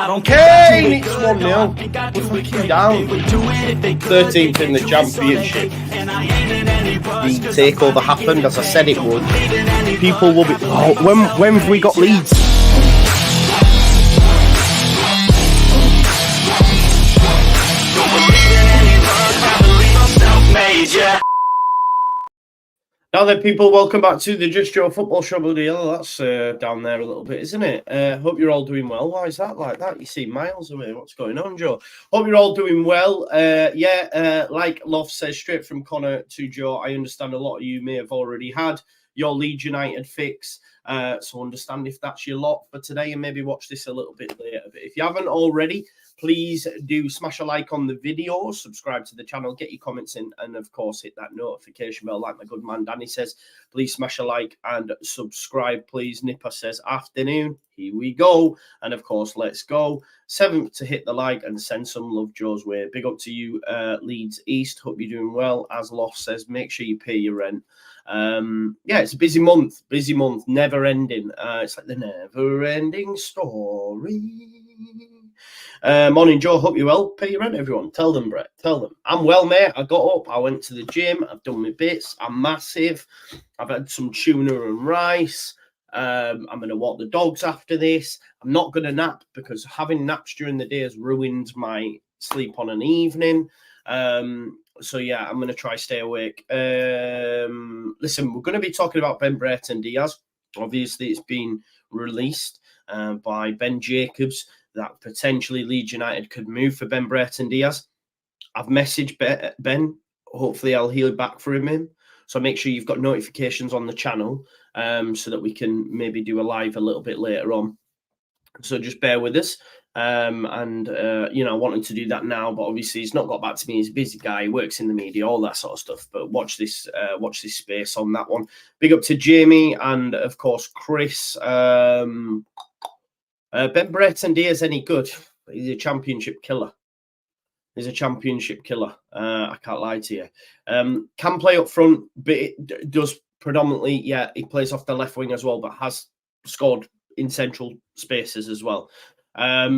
Kane, it's 1-0. We're fucking down. 13th in the championship. The takeover happened as I said it would. People will be. Oh, when have we got Leeds? Now then, people, welcome back to the Just Joe Football Show. That's down there a little bit, isn't it? Hope you're all doing well. Why is that like that? You seem miles away. What's going on, Joe? Hope you're all doing well. Like Love says, straight from Connor to Joe, I understand a lot of you may have already had your Leeds United fix. So understand if that's your lot for today and maybe watch this a little bit later. But if you haven't already, please do smash a like on the video, subscribe to the channel, get your comments in, and of course, hit that notification bell like my good man Danny says. Please smash a like and subscribe, please. Nipper says, afternoon. Here we go. And of course, let's go. 7th to hit the like and send some love Joe's way. Big up to you, Leeds East. Hope you're doing well. As Loft says, make sure you pay your rent. It's a busy month, never ending. It's like the never ending story. Morning, Joe. Hope you're well. Pay your rent, everyone. Tell them, Brett. Tell them. I'm well, mate. I got up. I went to the gym. I've done my bits. I'm massive. I've had some tuna and rice. I'm going to walk the dogs after this. I'm not going to nap because having naps during the day has ruined my sleep on an evening. So, yeah, I'm going to try stay awake. Listen, we're going to be talking about Brereton Diaz. Obviously, it's been released by Ben Jacobs that potentially Leeds United could move for Brereton Diaz. I've messaged Ben. Hopefully, I'll hear back from him. So make sure you've got notifications on the channel so that we can maybe do a live a little bit later on. So just bear with us. I wanted to do that now, but obviously he's not got back to me. He's a busy guy. He works in the media, all that sort of stuff. But watch this space on that one. Big up to Jamie and of course Chris. Brereton Diaz any good? He's a championship killer. I can't lie to you. Can play up front, but it does predominantly, he plays off the left wing as well, but has scored in central spaces as well. I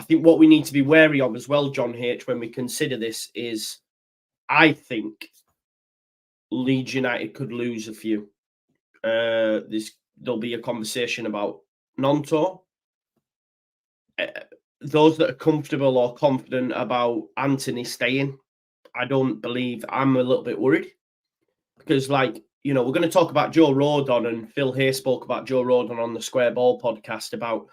think what we need to be wary of as well, John H., when we consider this is, I think Leeds United could lose a few. There'll be a conversation about Nonto. Those that are comfortable or confident about Anthony staying, I'm a little bit worried because, we're going to talk about Joe Rodon, and Phil Hay spoke about Joe Rodon on the Square Ball podcast about,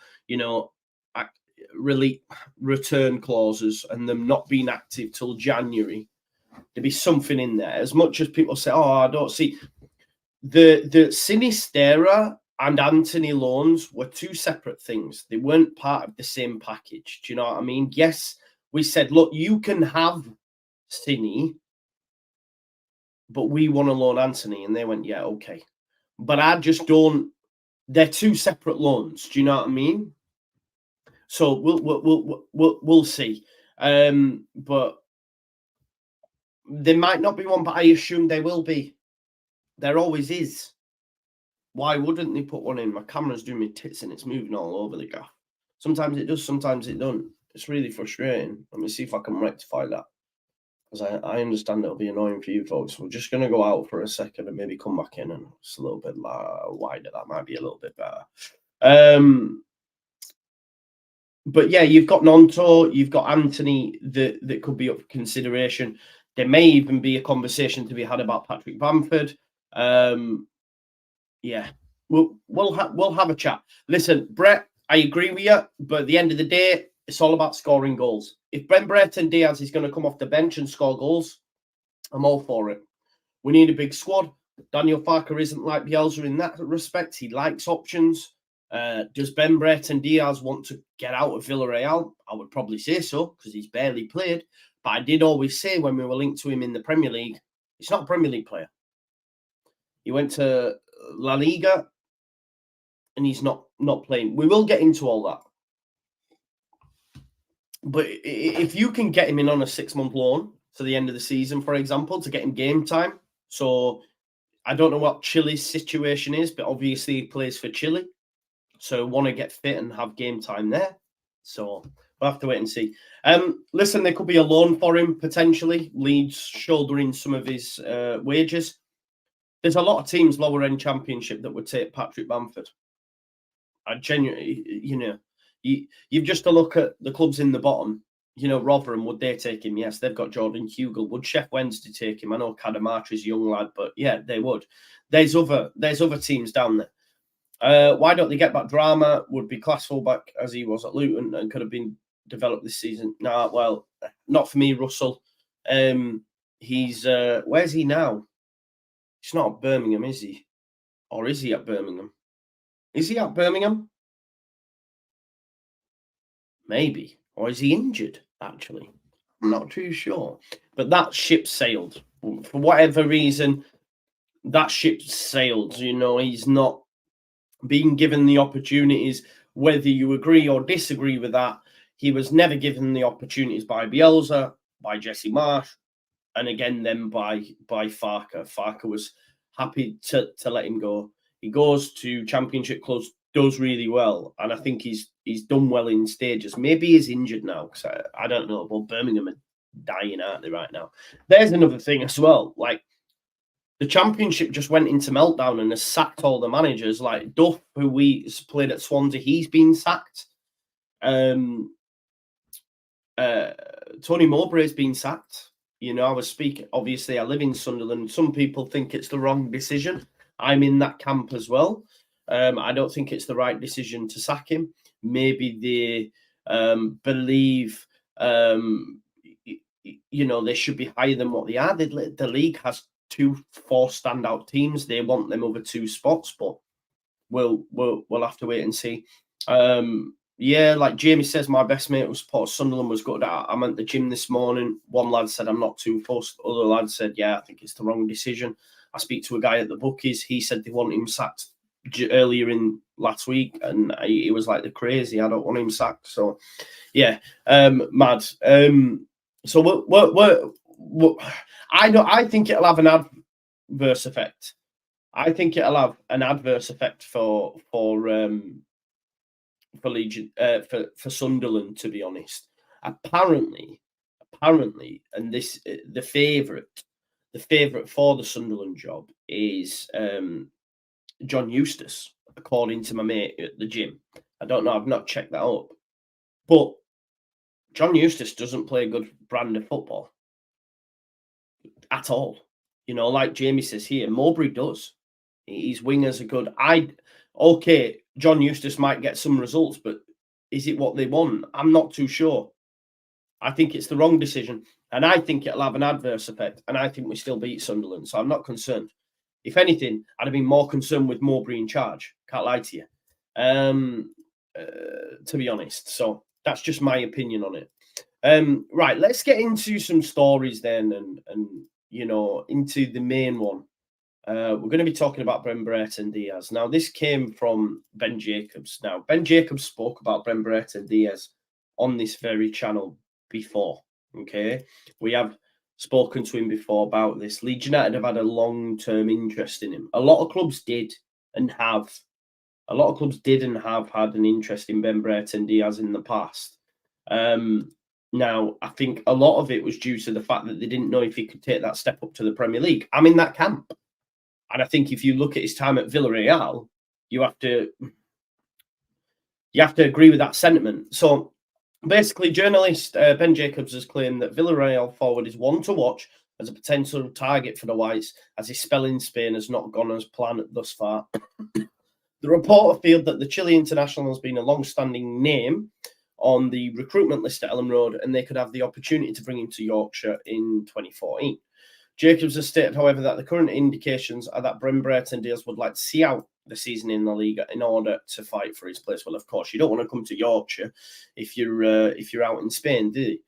really return clauses and them not being active till January. There'd be something in there. As much as people say, I don't see the Sinistera and Anthony loans were two separate things. They weren't part of the same package. Do you know what I mean? Yes, we said, look, you can have Cine, but we want to loan Anthony. And they went, yeah, okay. But I just don't. They're two separate loans. Do you know what I mean? So we'll see. But there might not be one, but I assume there will be. There always is. Why wouldn't they put one in? My camera's doing me tits and it's moving all over the gaff. Sometimes it does, sometimes it don't. It's really frustrating. Let me see if I can rectify that. Because I understand it'll be annoying for you folks. We're just going to go out for a second and maybe come back in, and it's a little bit wider. That might be a little bit better. But yeah, you've got Nonto, you've got Anthony that could be up for consideration. There may even be a conversation to be had about Patrick Bamford. We'll have a chat. Listen, Brett, I agree with you, but at the end of the day, it's all about scoring goals. If Brereton Diaz is going to come off the bench and score goals, I'm all for it. We need a big squad. Daniel Farker isn't like Bielsa in that respect. He likes options. Does Brereton Diaz want to get out of Villarreal? I would probably say so, because he's barely played. But I did always say when we were linked to him in the Premier League, he's not a Premier League player. He went to La Liga, and he's not playing. We will get into all that. But if you can get him in on a 6-month loan to the end of the season, for example, to get him game time. So I don't know what Chile's situation is, but obviously he plays for Chile. So want to get fit and have game time there. So we'll have to wait and see. Listen, there could be a loan for him, potentially. Leeds shouldering some of his wages. There's a lot of teams lower end Championship that would take Patrick Bamford. I genuinely, you've just to look at the clubs in the bottom. Rotherham, would they take him? Yes, they've got Jordan Hugill. Would Sheff Wednesday take him? I know Kadamatri's a young lad, but yeah, they would. There's other teams down there. Why don't they get back Drama? Would be class fullback as he was at Luton and could have been developed this season. Nah, well, not for me, Russell. He's where's he now? He's not at Birmingham, is he? Or is he at Birmingham? Is he at Birmingham? Maybe. Or is he injured, actually? I'm not too sure. But that ship sailed. For whatever reason, that ship sailed. He's not being given the opportunities, whether you agree or disagree with that. He was never given the opportunities by Bielsa, by Jesse Marsh, and again then by Farker. Farker was happy to let him go. He goes to Championship clubs, does really well, and I think he's done well in stages. Maybe he's injured now, because I don't know. Well, Birmingham are dying, aren't they, right now? There's another thing as well. Like, the Championship just went into meltdown and has sacked all the managers. Like Duff, who we played at Swansea, he's been sacked. Tony Mowbray's been sacked. I was speaking, obviously, I live in Sunderland. Some people think it's the wrong decision. I'm in that camp as well. I don't think it's the right decision to sack him. Maybe they believe, they should be higher than what they are. The league has 4 standout teams. They want them over 2 spots, but we'll have to wait and see. Yeah, like Jamie says, my best mate who supports Sunderland was good. I'm at the gym this morning. One lad said I'm not too fussed. Other lad said, yeah, I think it's the wrong decision. I speak to a guy at the bookies. He said they want him sacked earlier in last week, and he was like, they're crazy. I don't want him sacked. So, yeah, mad. So I think it'll have an adverse effect. I think it'll have an adverse effect for Legion, for Sunderland, to be honest. Apparently, and this the favourite for the Sunderland job is John Eustace, according to my mate at the gym. I don't know, I've not checked that up, but John Eustace doesn't play a good brand of football at all. Like Jamie says here, Mowbray does. His wingers are good. Okay, John Eustace might get some results, but is it what they want? I'm not too sure. I think it's the wrong decision, and I think it'll have an adverse effect, and I think we still beat Sunderland, so I'm not concerned. If anything, I'd have been more concerned with Mowbray in charge. Can't lie to you, to be honest. So that's just my opinion on it. Right, let's get into some stories then, and into the main one. We're going to be talking about Brereton Diaz. Now, this came from Ben Jacobs. Now, Ben Jacobs spoke about Brereton Diaz on this very channel before. Okay, we have spoken to him before about this. Leeds United have had a long-term interest in him. A lot of clubs did and have had an interest in Brereton Diaz in the past. Now, I think a lot of it was due to the fact that they didn't know if he could take that step up to the Premier League. I'm in that camp. And I think if you look at his time at Villarreal, you have to agree with that sentiment. So basically, journalist Ben Jacobs has claimed that Villarreal forward is one to watch as a potential target for the Whites, as his spell in Spain has not gone as planned thus far. The reporter feels that the Chile international has been a long-standing name on the recruitment list at Ellen Road, and they could have the opportunity to bring him to Yorkshire in 2014. Jacobs has stated, however, that the current indications are that Brereton Diaz would like to see out the season in the league in order to fight for his place. Well, of course, you don't want to come to Yorkshire if you're out in Spain, do you?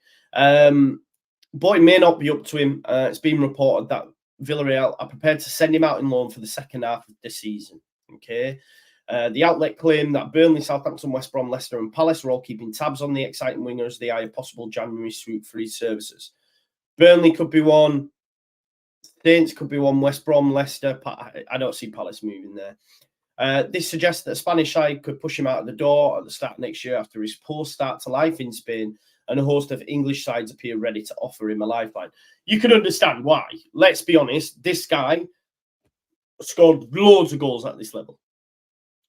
But it may not be up to him. It's been reported that Villarreal are prepared to send him out in loan for the second half of the season. Okay. The outlet claimed that Burnley, Southampton, West Brom, Leicester and Palace are all keeping tabs on the exciting winger as they eye a possible January swoop for his services. Burnley could be one. Saints could be one. West Brom, Leicester. I don't see Palace moving there. This suggests that the Spanish side could push him out of the door at the start of next year after his poor start to life in Spain, and a host of English sides appear ready to offer him a lifeline. You can understand why. Let's be honest, this guy scored loads of goals at this level.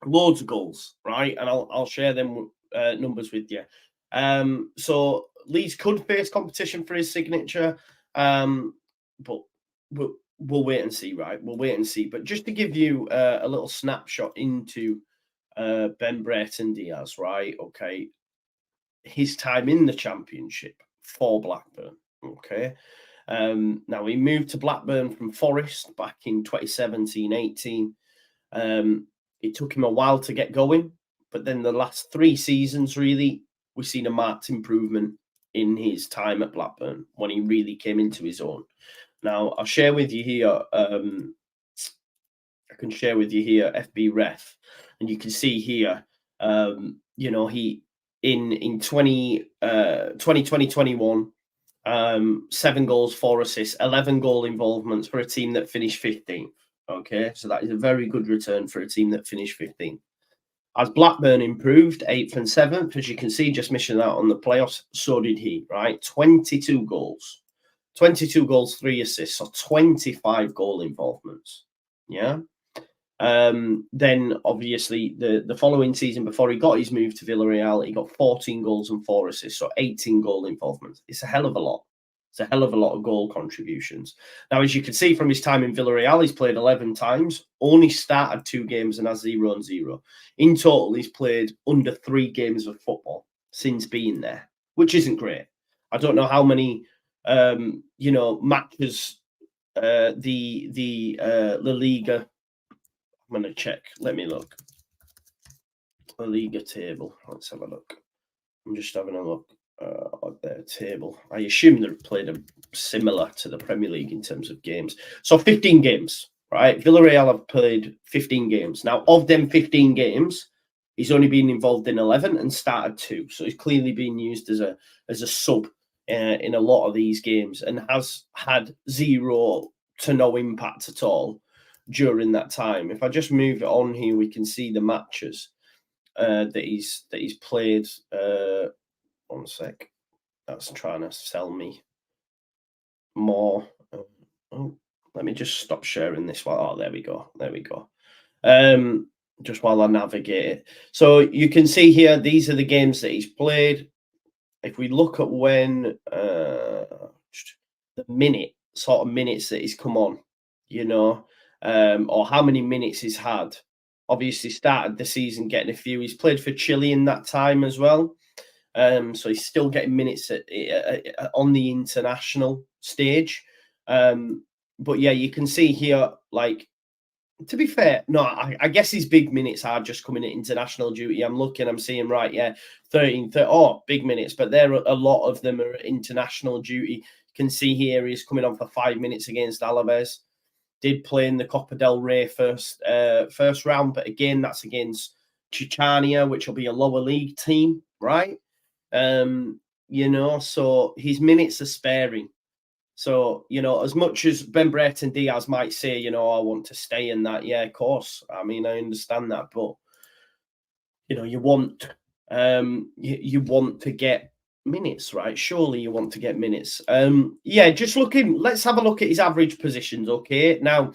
Loads of goals, right? And I'll share them numbers with you. So Leeds could face competition for his signature, but we'll wait and see, right? We'll wait and see. But just to give you a little snapshot into Brereton Diaz, right? Okay, his time in the Championship for Blackburn. Okay, now he moved to Blackburn from Forest back in 2017-18. It took him a while to get going, but then the last 3 seasons, really, we've seen a marked improvement in his time at Blackburn when he really came into his own. Now, I'll share with you here. I can share with you here FB Ref, and you can see here. You know, he in 2020-21, 7 goals, 4 assists, 11 goal involvements for a team that finished 15th. Okay, so that is a very good return for a team that finished 15th. As Blackburn improved 8th and 7th, as you can see, just missing out on the playoffs, so did he, right? 22 goals. 22 goals, 3 assists, so 25 goal involvements. Yeah. Then obviously the following season before he got his move to Villarreal, he got 14 goals and 4 assists, so 18 goal involvements. It's a hell of a lot. It's a hell of a lot of goal contributions. Now, as you can see from his time in Villarreal, he's played 11 times, only started 2 games and has 0 and 0. In total, he's played under 3 games of football since being there, which isn't great. I don't know how many you know, matches the La Liga. I'm going to check. Let me look. La Liga table. Let's have a look. I'm just having a look at their table. I assume they've played a similar to the Premier League in terms of games. So 15 games, right? Villarreal have played 15 games. Now, of them 15 games, he's only been involved in 11 and started 2. So he's clearly been used as a sub in a lot of these games and has had 0 to no impact at all during that time. If I just move it on here, we can see the matches that he's played. 1 sec. That's trying to sell me more. Oh, let me just stop sharing this while. Oh, there we go. There we go. Just while I navigate it. So you can see here, these are the games that he's played. If we look at when the sort of minutes that he's come on, you know, or how many minutes he's had. Obviously started the season getting a few. He's played for Chile in that time as well. So he's still getting minutes on the international stage. But yeah, you can see here, like, to be fair, no, I guess his big minutes are just coming at international duty. I'm looking, I'm seeing, right, yeah, 13, big minutes, but there are a lot of them are international duty. You can see here he's coming on for 5 minutes against Alaves. Did play in the Copa del Rey first round, but again, that's against Chichania, which will be a lower league team, right? You know, so his minutes are sparing. So, you know, as much as Brereton Diaz might say, you know, I want to stay in that, yeah, of course. I mean, I understand that, but you know, you want you want to get minutes, right? Surely you want to get minutes. Yeah, just looking, let's have a look at his average positions, okay? Now,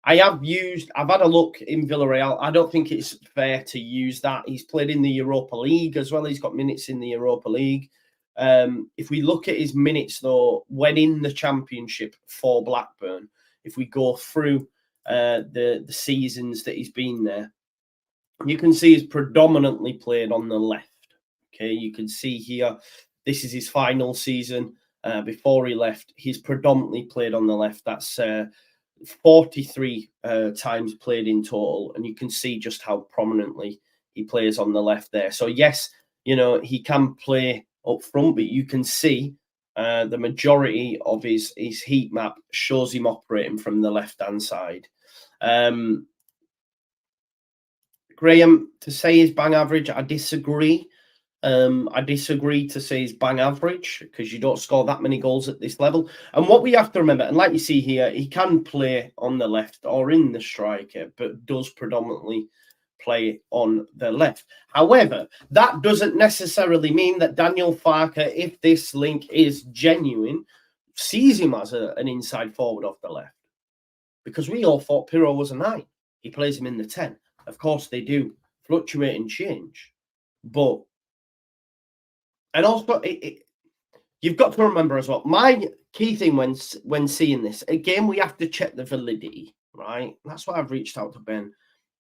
I've had a look in Villarreal. I don't think it's fair to use that. He's played in the Europa League as well. He's got minutes in the Europa League. If we look at his minutes, though, when in the Championship for Blackburn, if we go through the seasons that he's been there, you can see he's predominantly played on the left. Okay, you can see here, this is his final season. Before he left, he's predominantly played on the left. That's 43 times played in total, and you can see just how prominently he plays on the left there. So yes, you know, he can play up front, but you can see the majority of his heat map shows him operating from the left-hand side. Graham, to say he's bang average, I disagree. I disagree to say he's bang average because you don't score that many goals at this level. And what we have to remember, and like you see here, he can play on the left or in the striker, but does predominantly play on the left. However, that doesn't necessarily mean that Daniel Farke, if this link is genuine, sees him as an inside forward off the left. Because we all thought Pirro was a 9. He plays him in the 10. Of course, they do fluctuate and change. But, and also, you've got to remember as well, my key thing when seeing this, again, we have to check the validity, right? That's why I've reached out to Ben.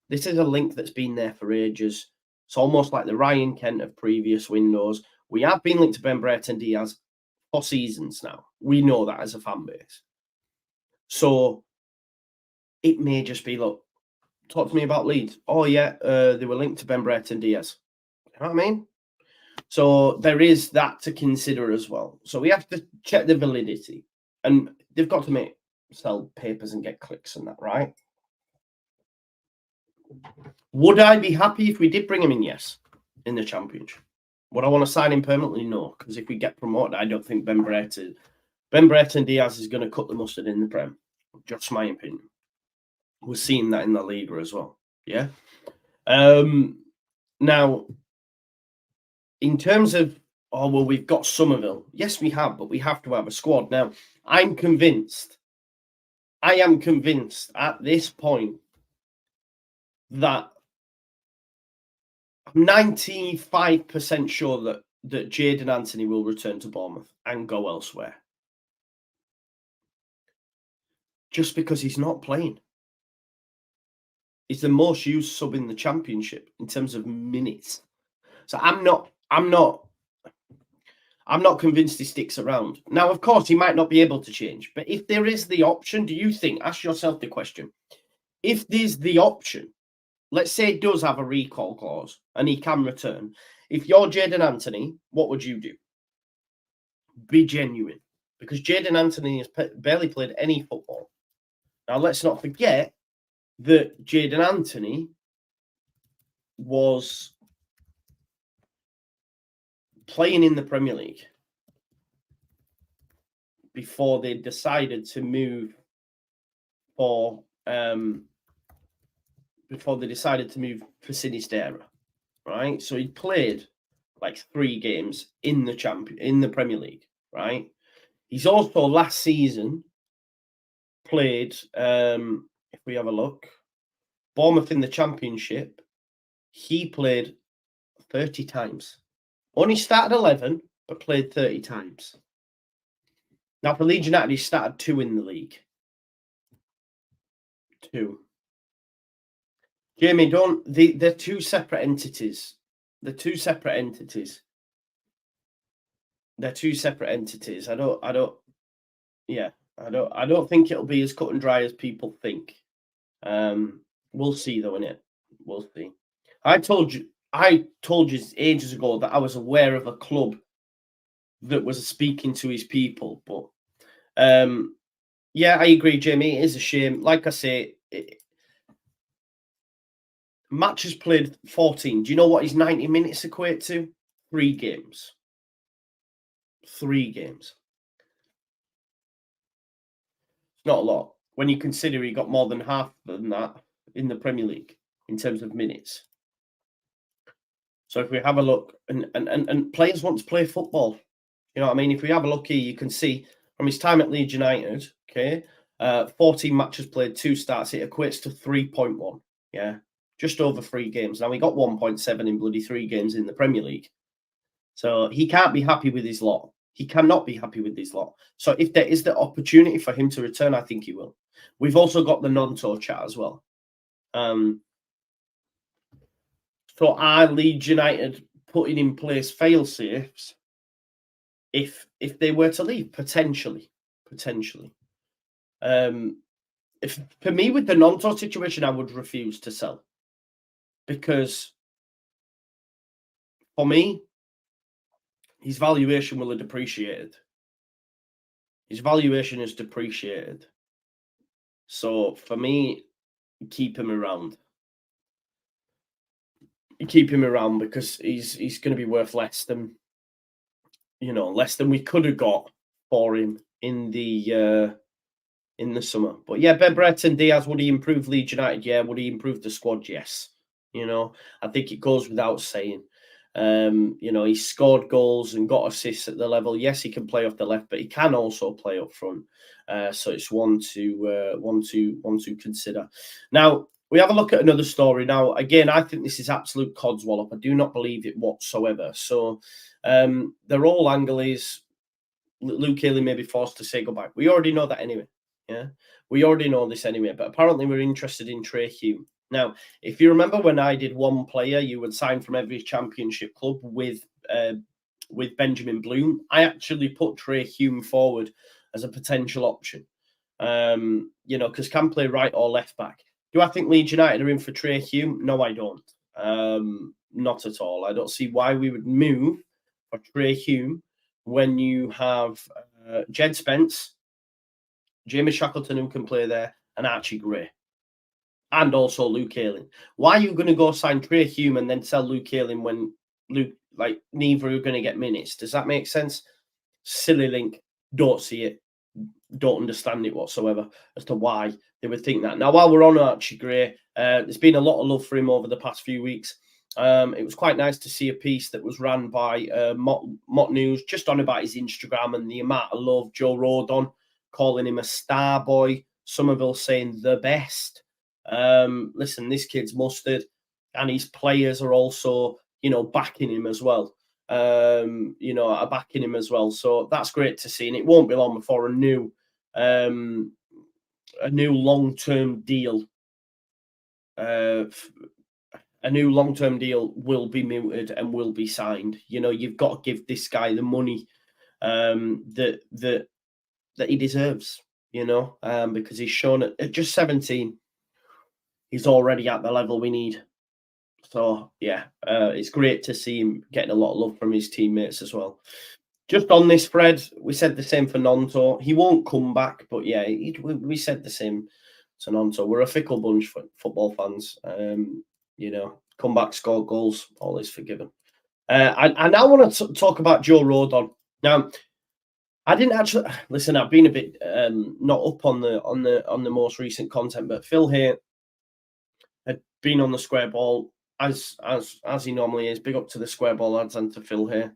This is a link that's been there for ages. It's almost like the Ryan Kent of previous windows. We have been linked to Brereton Diaz for seasons now. We know that as a fan base. So it may just be, look, talk to me about Leeds. Oh, yeah, they were linked to Brereton Diaz. You know what I mean? So there is that to consider as well. So we have to check the validity. And they've got to sell papers and get clicks and that, right? Would I be happy if we did bring him in? Yes, in the Championship. Would I want to sign him permanently? No, because if we get promoted, I don't think Brereton Diaz is going to cut the mustard in the Prem. Just my opinion. We're seeing that in the Liga as well. Yeah. Now, in terms of, oh, well, we've got Somerville. Yes, we have, but we have to have a squad. Now, I am convinced at this point that I'm 95% sure that Jadon Anthony will return to Bournemouth and go elsewhere. Just because he's not playing. He's the most used sub in the Championship in terms of minutes. So I'm not convinced he sticks around. Now, of course, he might not be able to change. But if there is the option, do you think, ask yourself the question, if there's the option, let's say it does have a recall clause and he can return. If you're Jadon Anthony, what would you do? Be genuine. Because Jadon Anthony has barely played any football. Now, let's not forget that Jadon Anthony was playing in the Premier League before they decided to move for Sinistera, right? So he played like 3 games in the Premier League, right? He's also last season played, if we have a look, Bournemouth in the Championship. He played 30 times. Only started 11, but played 30 times. Now, for Leeds United, he started 2 in the league. 2. Jamie, they're 2 separate entities. They're 2 separate entities. I don't think it'll be as cut and dry as people think. We'll see though, innit? We'll see. I told you ages ago that I was aware of a club that was speaking to his people, but yeah, I agree, Jamie. It is a shame. Like I say, matches played 14. Do you know what his 90 minutes equate to? 3 games. 3 games. It's not a lot when you consider he got more than half than that in the Premier League in terms of minutes. So if we have a look, and players want to play football, you know what I mean? If we have a look here, you can see from his time at Leeds United, okay, 14 matches played, 2 starts, it equates to 3.1. Yeah, just over 3 games. Now, he got 1.7 in bloody 3 games in the Premier League. So he can't be happy with his lot. He cannot be happy with his lot. So if there is the opportunity for him to return, I think he will. We've also got the non-tour chat as well. So are Leeds United putting in place fail-safes if they were to leave? Potentially. If for me, with the non-tour situation, I would refuse to sell. Because for me, his valuation will have depreciated. His valuation is depreciated. So for me, keep him around. Keep him around because he's going to be worth less than we could have got for him in the summer. But yeah, Brereton Diaz, would he improve Leeds United? Yeah. Would he improve the squad? Yes. I think it goes without saying. He's scored goals and got assists at the level. Yes, he can play off the left, but he can also play up front. So it's one to consider. Now we have a look at another story. Now, again, I think this is absolute codswallop. I do not believe it whatsoever. So the whole angle is Luke Haley may be forced to say goodbye. We already know that anyway. Yeah, we already know this anyway. But apparently, we're interested in Trey Hume. Now, if you remember when I did one player, you would sign from every championship club with Benjamin Bloom. I actually put Trey Hume forward as a potential option. Because can play right or left back. Do I think Leeds United are in for Trey Hume? No, I don't. Not at all. I don't see why we would move for Trey Hume when you have Jed Spence, Jamie Shackleton, who can play there, and Archie Gray, and also Luke Ayling. Why are you going to go sign Trey Hume and then sell Luke Ayling when neither are going to get minutes? Does that make sense? Silly link. Don't see it. Don't understand it whatsoever as to why they would think that. Now, while we're on Archie Gray, there's been a lot of love for him over the past few weeks. It was quite nice to see a piece that was ran by Mott News just on about his Instagram and the amount of love. Joe Rodon calling him a star boy. Somerville saying the best. Listen, this kid's mustard, and his players are also, backing him as well. Are backing him as well. So that's great to see, and it won't be long before a new long-term deal. A new long-term deal will be mooted and will be signed. You've got to give this guy the money that he deserves. Because he's shown at just 17, he's already at the level we need. So yeah, it's great to see him getting a lot of love from his teammates as well. Just on this, Fred, we said the same for Nonto. He won't come back, but yeah, we said the same to Nonto. We're a fickle bunch for football fans. Come back, score goals, all is forgiven. I now want to talk about Joe Rodon. Now, I didn't actually listen. I've been a bit not up on the most recent content, but Phil here had been on the square ball as he normally is. Big up to the square ball lads and to Phil here.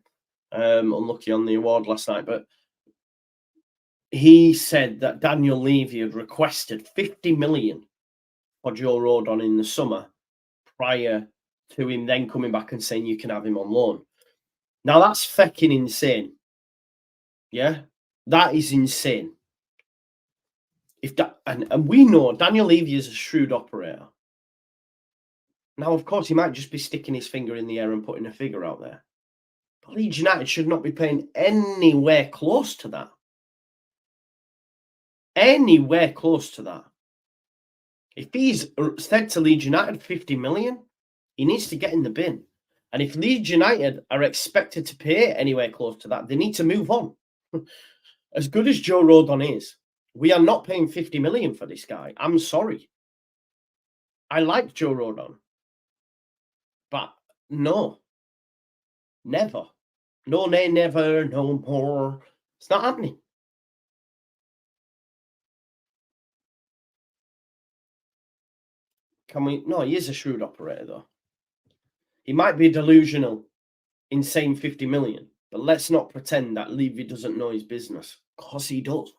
Unlucky on the award last night, but he said that Daniel Levy had requested 50 million for Joe Rodon in the summer prior to him then coming back and saying you can have him on loan. Now that's fucking insane. Yeah, that is insane. If that and we know Daniel Levy is a shrewd operator. Now, of course, he might just be sticking his finger in the air and putting a figure out there. But Leeds United should not be paying anywhere close to that. Anywhere close to that. If he's said to Leeds United 50 million, he needs to get in the bin. And if Leeds United are expected to pay anywhere close to that, they need to move on. As good as Joe Rodon is, we are not paying 50 million for this guy. I'm sorry. I like Joe Rodon. But no. Never. No, nay, never, no more. It's not happening. Can we? No, he is a shrewd operator, though. He might be delusional in saying 50 million, but let's not pretend that Levy doesn't know his business. Of course he does.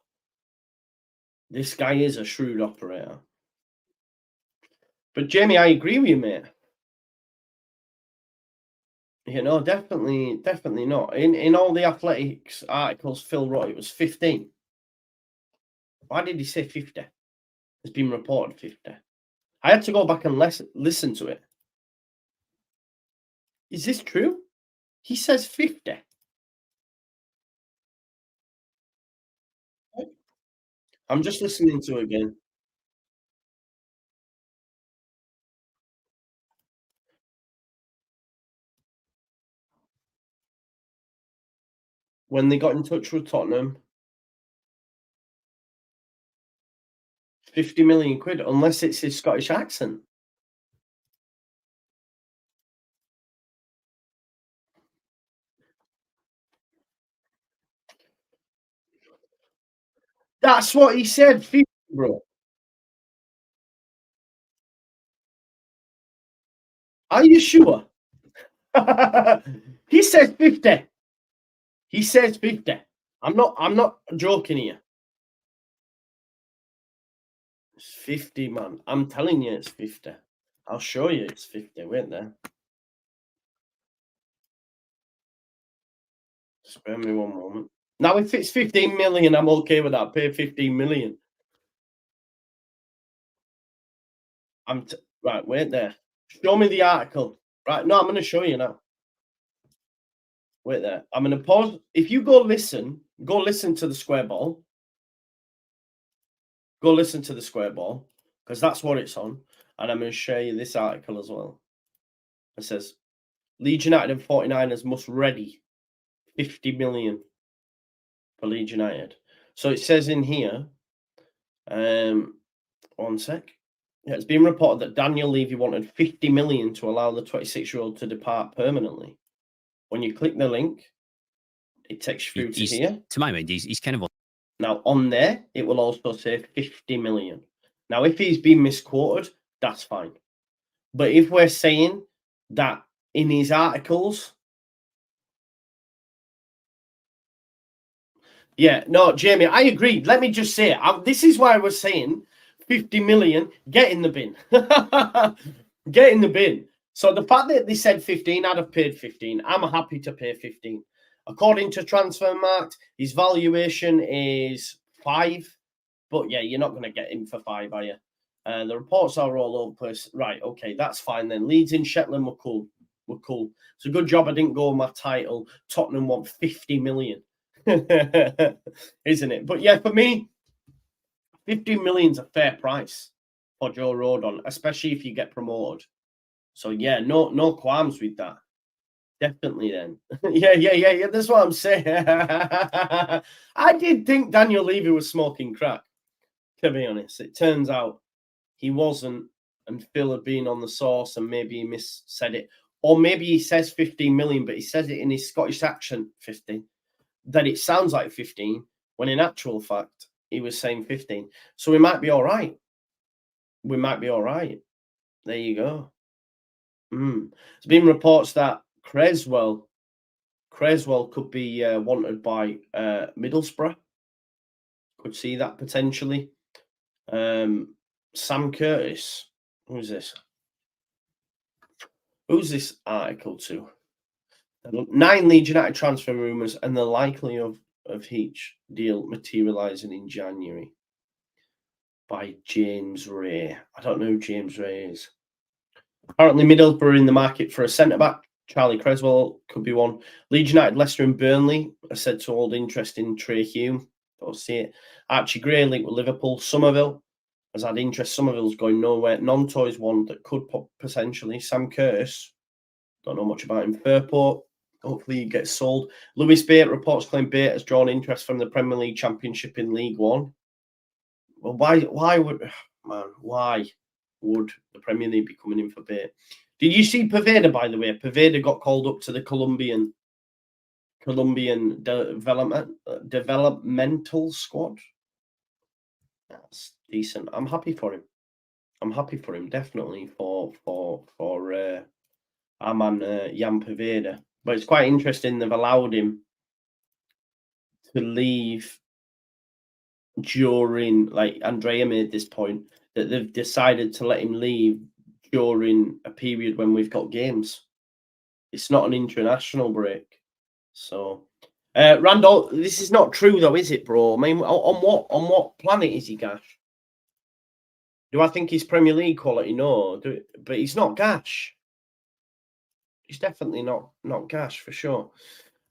This guy is a shrewd operator. But Jamie, I agree with you, mate. Definitely not. In all the athletics articles Phil wrote, it was 15. Why did he say 50? It's been reported 50. I had to go back and listen to it. Is this true? He says 50. I'm just listening to it again. When they got in touch with Tottenham, 50 million quid, unless it's his Scottish accent. That's what he said, 50, bro. Are you sure? He says 50. He says 50. I'm not joking here. It's 50, man. I'm telling you it's 50. I'll show you it's 50. Wait there. Spare me one moment. Now, if it's 15 million, I'm okay with that. Pay 15 million. Right, wait there. Show me the article. Right, no, I'm going to show you now. Wait there. I'm going to pause. If you go listen to the square ball. Go listen to the square ball, because that's what it's on. And I'm going to show you this article as well. It says, Leeds United and 49ers must ready 50 million for Leeds United. So it says in here, one sec. Yeah, it's been reported that Daniel Levy wanted 50 million to allow the 26-year-old to depart permanently. When you click the link, it takes you through to here. To my mind, he's kind of... Now, on there, it will also say 50 million. Now, if he's been misquoted, that's fine. But if we're saying that in his articles... Yeah, no, Jamie, I agree. Let me just say, this is why I was saying 50 million, get in the bin. Get in the bin. So the fact that they said 15, I'd have paid 15. I'm happy to pay 15. According to Transfermarkt, his valuation is 5. But yeah, you're not going to get him for 5, are you? The reports are all over the place. Right, okay, that's fine then. Leeds in Shetland were cool. It's a good job I didn't go with my title. Tottenham want 50 million. Isn't it? But yeah, for me, 50 million's a fair price for Joe Rodon, especially if you get promoted. So yeah, no qualms with that. Definitely then. Yeah. That's what I'm saying. I did think Daniel Levy was smoking crack, to be honest. It turns out he wasn't, and Phil had been on the source and maybe he missaid it. Or maybe he says 15 million, but he says it in his Scottish accent, 50. That it sounds like 15, when in actual fact, he was saying 15. So we might be all right. We might be all right. There you go. There's been reports that Creswell could be wanted by Middlesbrough. Could see that potentially. Sam Curtis. Who's this? Who's this article to? 9 Leeds United transfer rumours and the likelihood of each deal materialising in January. By James Ray. I don't know who James Ray is. Apparently, Middlesbrough are in the market for a centre-back. Charlie Creswell could be one. Leeds United, Leicester and Burnley are said to hold interest in Trey Hume. Don't see it. Archie Gray linked with Liverpool. Somerville has had interest. Somerville's going nowhere. Nonto is one that could potentially. Sam Curtis, don't know much about him. Fairport, hopefully he gets sold. Lewis Bate, reports claim Bate has drawn interest from the Premier League Championship in League One. Well, why would the Premier League be coming in for Bate? Did you see Poveda, by the way? Poveda got called up to the Colombian developmental squad. That's decent. I'm happy for him. Definitely for our man Jan Poveda. But it's quite interesting they've allowed him to leave during, like Andrea made this point, that they've decided to let him leave during a period when we've got games. It's not an international break. So Randall, this is not true though, is it, bro? I mean, on what planet is he, Gash? Do I think he's Premier League quality? No, but he's not Gash. He's definitely not Gash for sure.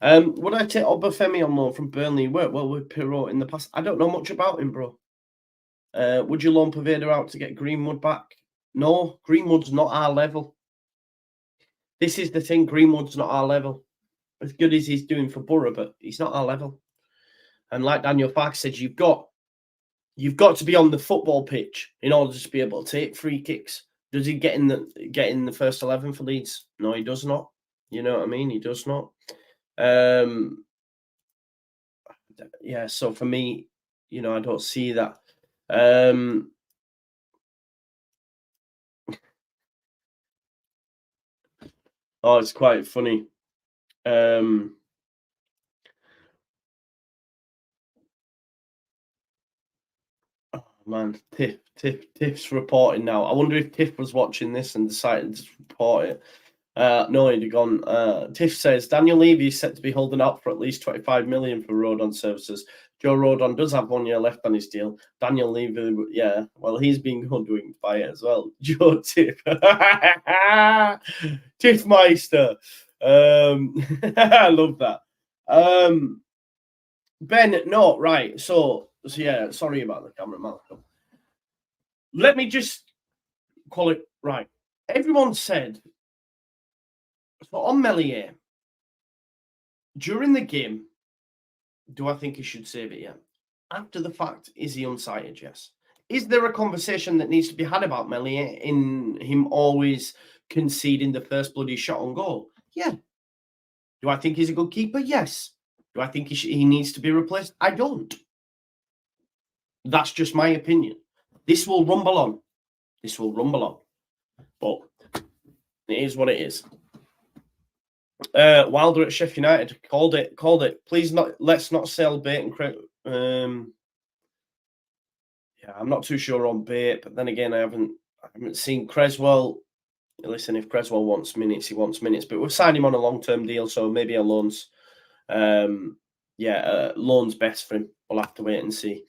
Would I take Obafemi on loan from Burnley? Worked well with Pirot in the past. I don't know much about him, bro. Would you loan Poveda out to get Greenwood back? No, Greenwood's not our level. This is the thing. Greenwood's not our level. As good as he's doing for Borough, but he's not our level. And like Daniel Farke said, you've got to be on the football pitch in order to be able to take free kicks. Does he get in the first 11 for Leeds? No, he does not. You know what I mean? He does not. Yeah, so for me, I don't see that. Oh, it's quite funny. Oh man, Tiff's reporting now. I wonder if Tiff was watching this and decided to report it. No, he'd gone. Tiff says Daniel Levy is set to be holding out for at least 25 million for Rodon services. Joe Rodon does have 1 year left on his deal. Daniel Levy, yeah, well, he's been hoodwinked by it as well. Joe Tiff, Tiffmeister. I love that. Ben, no, right. So yeah, sorry about the camera, Malcolm. Let me just call it right. Everyone said so on Melier during the game. Do I think he should save it? Yeah. After the fact, is he unsighted? Yes. Is there a conversation that needs to be had about Melier in him always conceding the first bloody shot on goal? Yeah. Do I think he's a good keeper? Yes. Do I think he needs to be replaced? I don't. That's just my opinion. This will rumble on. This will rumble on. But it is what it is. Wilder at Sheffield United called it. Please let's not sell bait and yeah, I'm not too sure on bait, but then again, I haven't seen Creswell. Listen, if Creswell wants minutes, he wants minutes. But we've signed him on a long-term deal, so maybe a loan's loan's best for him. We'll have to wait and see.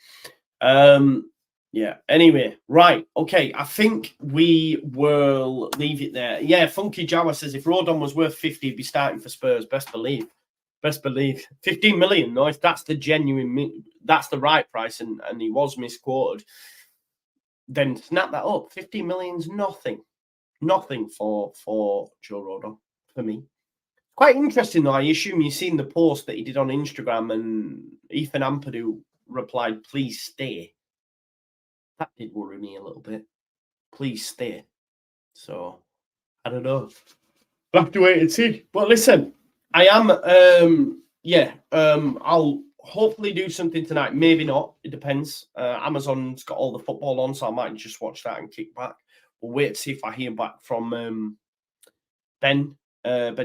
Yeah. Anyway, right. Okay. I think we will leave it there. Yeah. Funky Jawa says if Rodon was worth 50, he'd be starting for Spurs. Best believe. 15 million. No, if that's the genuine, that's the right price, and he was misquoted, then snap that up. 15 million's nothing. Nothing for Joe Rodon for me. Quite interesting though. I assume you've seen the post that he did on Instagram, and Ethan Ampadu replied, "Please stay." That did worry me a little bit. Please stay. So I don't know. We'll have to wait and see. But listen, I am I'll hopefully do something tonight. Maybe not. It depends. Amazon's got all the football on, so I might just watch that and kick back. We'll wait to see if I hear back from Ben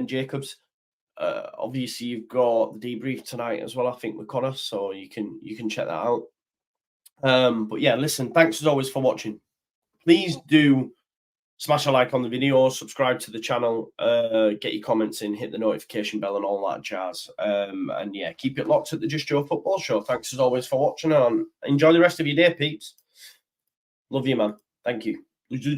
Jacobs. Obviously you've got the debrief tonight as well, I think, with Connor, so you can check that out. But yeah, listen, thanks as always for watching. Please do smash a like on the video, subscribe to the channel, get your comments in, hit the notification bell and all that jazz. And yeah, keep it locked at the Just Joe Football Show. Thanks as always for watching, and enjoy the rest of your day, peeps. Love you, man. Thank you.